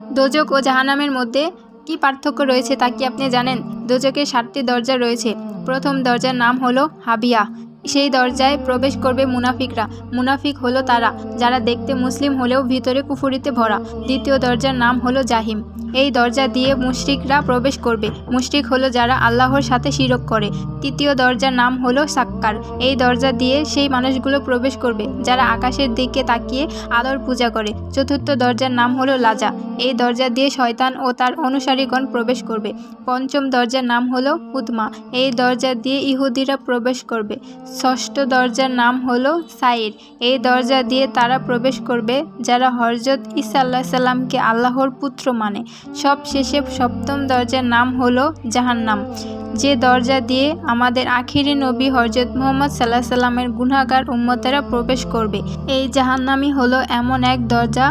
দোজক ও জাহান্নামের মধ্যে কি পার্থক্য রয়েছে তা কি আপনি জানেন? দোজকের 7টি দরজা রয়েছে। প্রথম দরজার নাম হলো হাবিয়া। সেই দরজায় প্রবেশ করবে মুনাফিকরা। মুনাফিক হলো তারা যারা দেখতে মুসলিম হলেও ভিতরে কুফরিতে ভরা। দ্বিতীয় দরজার নাম হলো জাহিম। এই দরজা দিয়ে মুশরিকরা প্রবেশ করবে। মুশরিক হলো যারা আল্লাহর সাথে শিরক করে। তৃতীয় দরজার নাম হলো সাক্কার। এই দরজা দিয়ে সেই মানুষগুলো প্রবেশ করবে যারা আকাশের দিকে তাকিয়ে আলোর পূজা করে। চতুর্থ দরজার নাম হলো লাজা। এই দরজা দিয়ে শয়তান ও তার অনুসারীগণ প্রবেশ করবে। পঞ্চম দরজার নাম হলো উতমা। এই দরজা দিয়ে ইহুদিরা প্রবেশ করবে। ষষ্ঠ দরজার নাম হলো সাইর। এই দরজা দিয়ে তারা প্রবেশ করবে যারা হযরত ঈসা আলাইহিস সালামকে আল্লাহর পুত্র মানে। সবশেষে সপ্তম দরজার নাম হলো জাহান্নাম, যে দরজা দিয়ে আমাদের আখিরি নবী হযরত মুহাম্মদ সাল্লাল্লাহু আলাইহি সাল্লামের গুনাহগার উম্মতেরা প্রবেশ করবে। এই জাহান্নামই হলো এমন এক দরজা